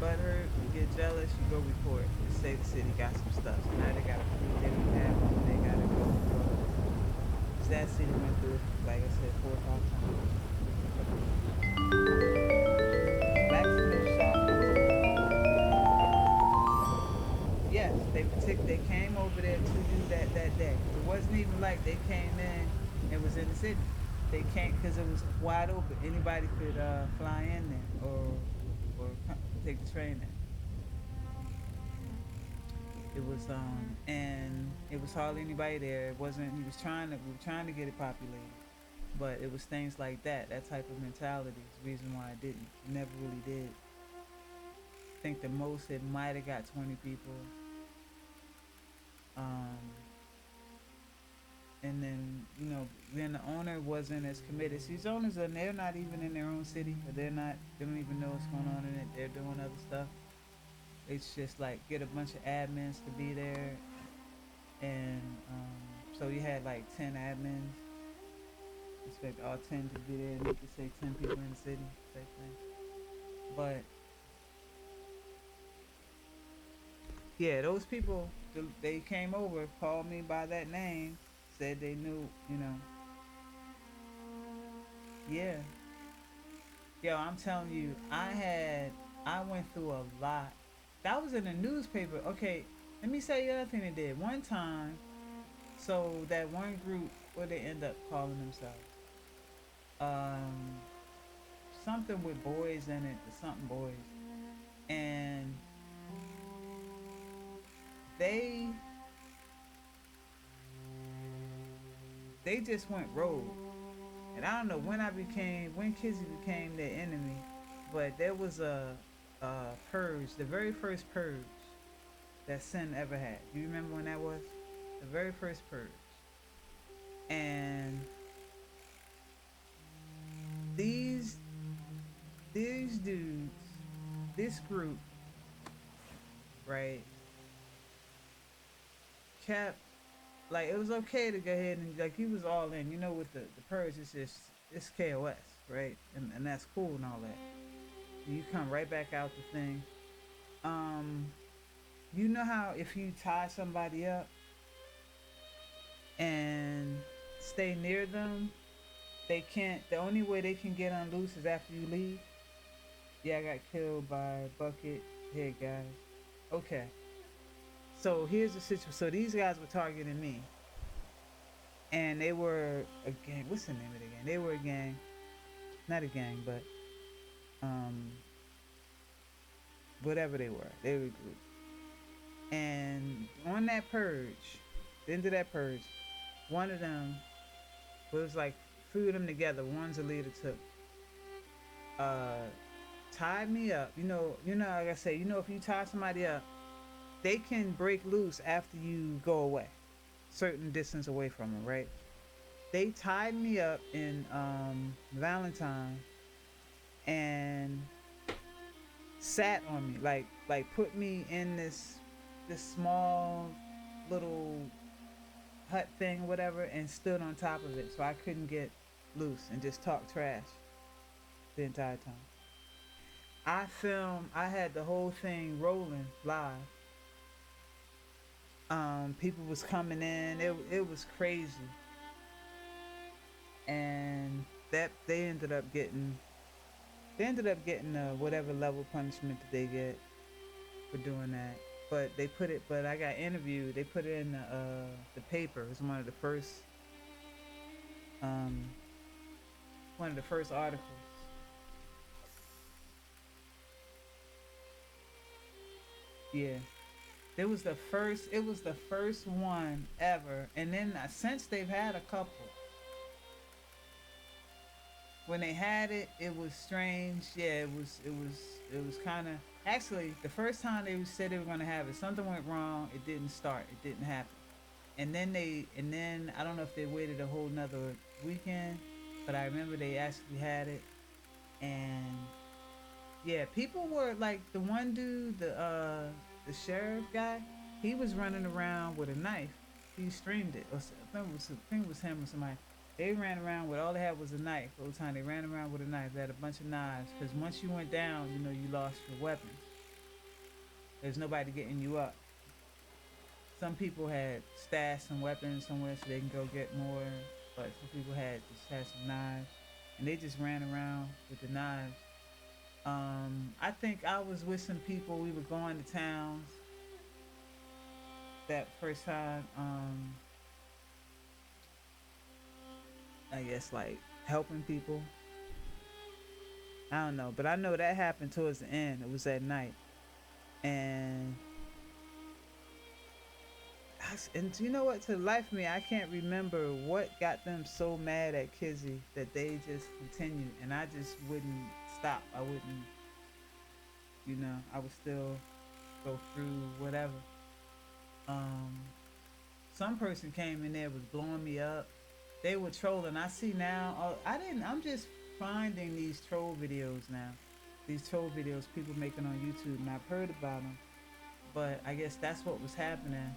butthurt, you get jealous, you go report. Just say the city got some stuff. So now they gotta prove they don't have it, and they gotta go through all this. Cause that city went through it, like I said, 4 or 5 times. The blacksmith shop was yes, they came over there to do that day. It wasn't even like they came in and was in the city. They came because it was wide open. Anybody could fly in there or take the train there. It was and it was hardly anybody there. It wasn't. He was trying to we were trying to get it populated, but it was things like that. That type of mentality is the reason why I didn't. Never really did. I think the most it might have got 20 people. Um, and then then the owner wasn't as committed. So these owners are they're not even in their own city, or they don't even know what's going on in it. They're doing other stuff. It's just like get a bunch of admins to be there, and so you had like 10 admins. Expect all 10 to be there, and you could say 10 people in the city type thing. But yeah, those people they came over, called me by that name, said they knew, yeah. Yo, I'm telling you, I went through a lot. That was in the newspaper. Okay, let me say the other thing they did. One time, so that one group, what they end up calling themselves? Um, Something with boys in it, something boys, and they they just went rogue. And I don't know when Kizzy became their enemy, but there was a purge, the very first purge that Sin ever had. Do you remember when that was? The very first purge. And these these dudes, this group, right, kept like it was okay to go ahead and like he was all in. With the purge, it's just it's KOS, right, and that's cool and all that. You come right back out the thing. Um, you know how if you tie somebody up and stay near them, they can't. The only way they can get unloose is after you leave. Yeah, I got killed by bucket head guys. Okay, so here's the situation. So these guys were targeting me, and they were a gang. What's the name of the gang? They were a gang, not a gang, but um, whatever they were. They were a group. And on that purge, the end of that purge, one of them was like threw them together. One's a leader took, uh, tied me up. Like I say, if you tie somebody up, they can break loose after you go away, certain distance away from them, right? They tied me up in Valentine and sat on me, like put me in this small little hut thing, whatever, and stood on top of it so I couldn't get loose and just talk trash the entire time. I had the whole thing rolling live. People was coming in. It was crazy. And that they ended up getting whatever level punishment that they get for doing that. But I got interviewed. They put it in the paper. It was um one of the first articles. Yeah. It was the first one ever. And then since they've had a couple, when they had it, it was strange. Yeah, it was kind of actually the first time they said they were going to have it. Something went wrong. It didn't start. It didn't happen. And then I don't know if they waited a whole nother weekend, but I remember they actually had it. And yeah, people were like the one dude, the sheriff guy. He was running around with a knife. He streamed it. I think it was him or somebody. They ran around with all they had was a knife. The whole time they ran around with a knife. They had a bunch of knives because once you went down, you lost your weapons. There's nobody getting you up. Some people had stashed some weapons somewhere so they can go get more, but some people had some knives, and they just ran around with the knives. I think I was with some people. We were going to towns that first time. I guess like helping people. I don't know, but I know that happened towards the end. It was at night, and and you know what? To the life of me, I can't remember what got them so mad at Kizzy that they just continued, and I just wouldn't stop. I wouldn't, I would still go through whatever. Um, some person came in there was blowing me up. They were trolling. I see now. I didn't. I'm just finding these troll videos now. These troll videos people making on YouTube, and I've heard about them. But I guess that's what was happening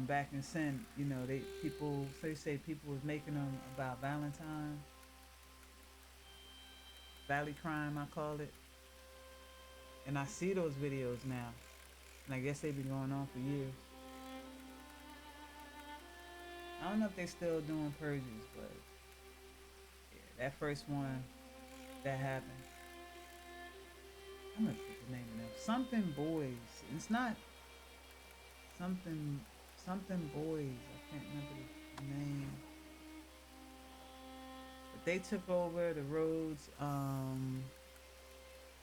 back in sin. They people say people was making them about Valentine, Valley crime, I call it. And I see those videos now, and I guess they've been going on for years. I don't know if they still doing purges, but yeah, that first one that happened. I'm gonna put the name of them. Something Boys. It's not something Boys. I can't remember the name. But they took over the roads.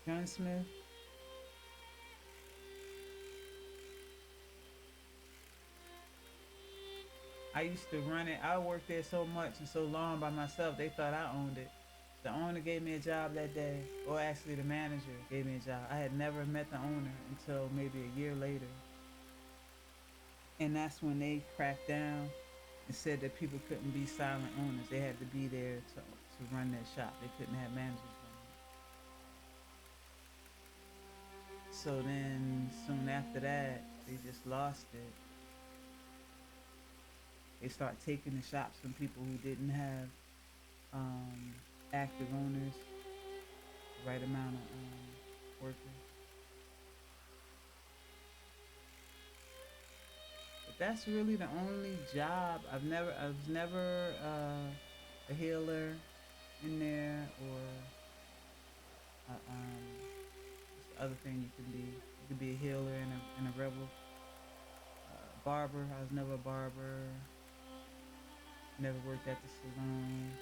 Gunsmith. I used to run it. I worked there so much and so long by myself. They thought I owned it. The owner gave me a job that day, or actually the manager gave me a job. I had never met the owner until maybe a year later. And that's when they cracked down and said that people couldn't be silent owners. They had to be there to run their shop. They couldn't have managers running it. So then soon after that, they just lost it. They start taking the shops from people who didn't have active owners, the right amount of workers. But that's really the only job I was never a healer in there, or what's the other thing you can be? You can be a healer and a rebel. Barber. I was never a barber. Never worked at the salon.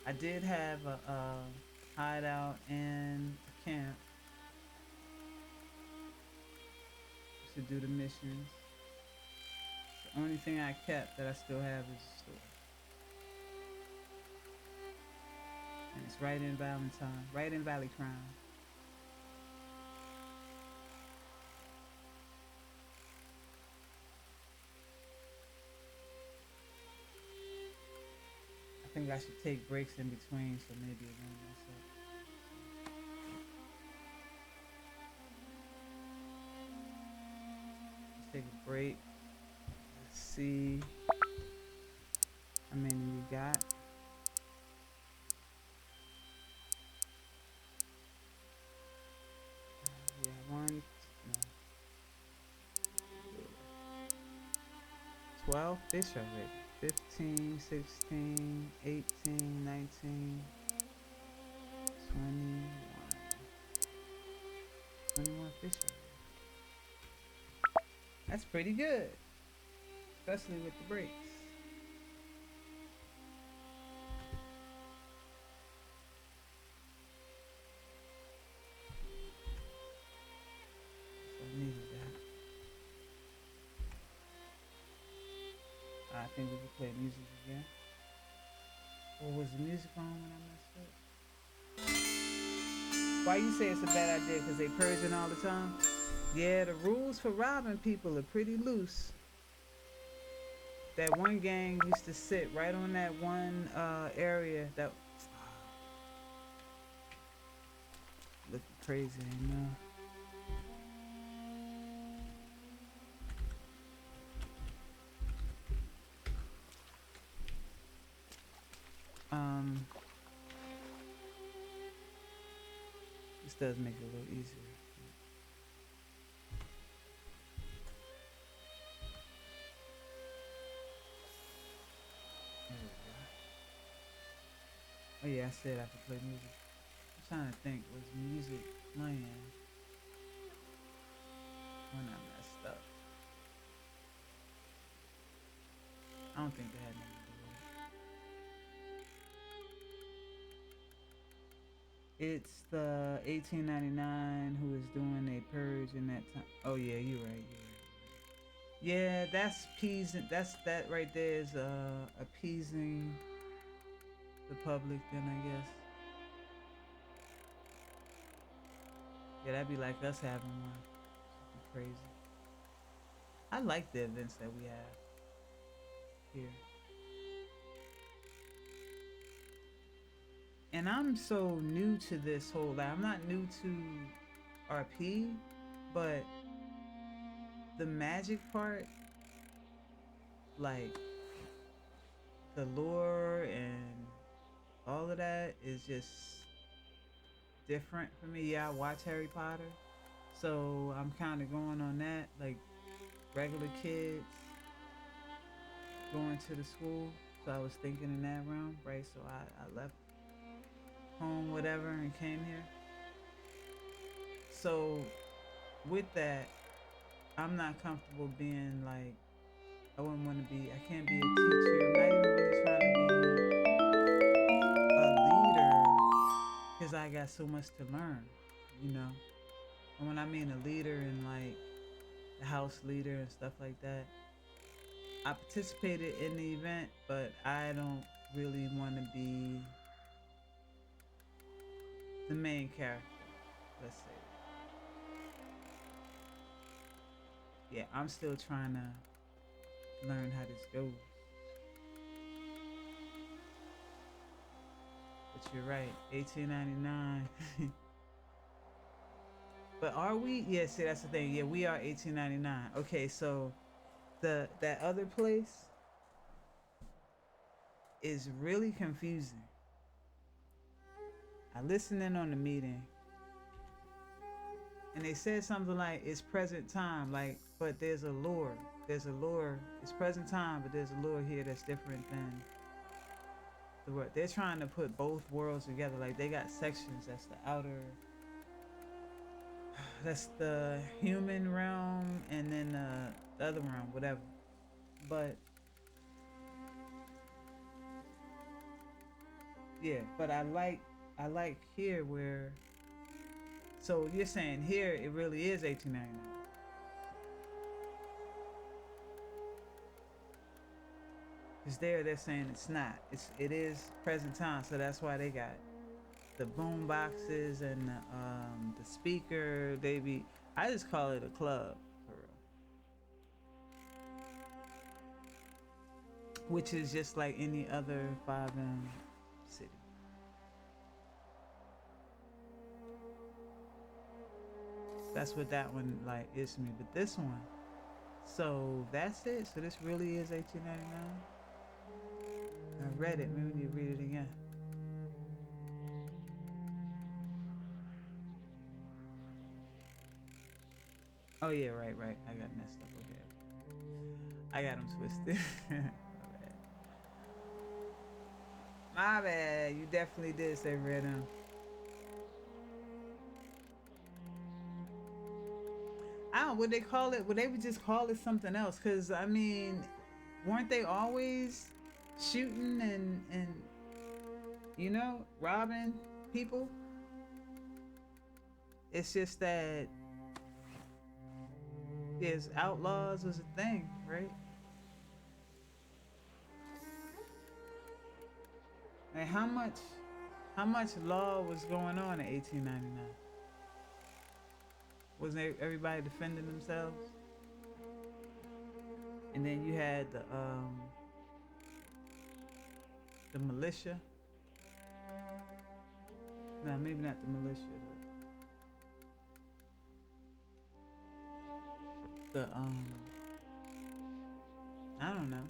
I did have a hideout in a camp to do the missions. The only thing I kept that I still have is the store. And it's right in Valentine, right in Valley Crown. I think I should take breaks in between, so maybe it won't mess up. Let's take a break. Let's see how many we got. Yeah, one, no, 12 fish already. 15, 16, 18, 19, 21. 21 fish already. That's pretty good, especially with the breaks. So I needed that. I think we could play music again. Or was the music on when I messed up? Why you say it's a bad idea? Because they purging all the time? Yeah, the rules for robbing people are pretty loose. That one gang used to sit right on that one area that looking crazy, you know. This does make it a little easier. Oh yeah, I said I could play music. I'm trying to think, was music playing when I messed up? I don't think they had nothing to do with it. It's the 1899 who is doing a purge in that time. Oh yeah, you're right. You're right. Yeah, that's appeasing. That's that right there is appeasing the public. Then I guess. Yeah, that'd be like us having one. It'd be crazy. I like the events that we have here. And I'm so new to this whole like I'm not new to RP, but the magic part, like the lore and all of that is just different for me. Yeah, I watch Harry Potter. So I'm kinda going on that, like regular kids going to the school. So I was thinking in that realm, right? So I left home, whatever, and came here. So with that, I'm not comfortable being like I wouldn't want to be. I can't be a teacher. I'm not even really trying to be a leader because I got so much to learn, you know. And when I mean a leader and like the house leader and stuff like that, I participated in the event, but I don't really want to be the main character. Let's say that. Yeah, I'm still trying to learn how this goes. But you're right, 1899. But are we? Yeah, see, that's the thing. Yeah, we are 1899. Okay, so the that other place is really confusing. I listened in on the meeting, and they said something like it's present time, like, but there's a lore. There's a lore. It's present time, but there's a lore here that's different than the world. They're trying to put both worlds together. Like they got sections. That's the outer. That's the human realm, and then the other realm, whatever. But yeah, but I like here where. So you're saying here it really is 1899. Because there they're saying it's not. It is present time, so that's why they got the boom boxes and the speaker. They be I just call it a club for real, which is just like any other 5M city. That's what that one like is to me. But this one, so that's it. So this really is 1899. I read it. Maybe we need to read it again. Oh yeah, right, right. I got messed up. Okay, I got them twisted. My bad. You definitely did say rhythm. I don't. Would they call it? Would they would just call it something else? Cause I mean, weren't they always shooting and robbing people? It's just that there's outlaws was a thing, right? And how much law was going on in 1899? Wasn't everybody defending themselves? And then you had the militia. No, maybe not the militia. The I don't know.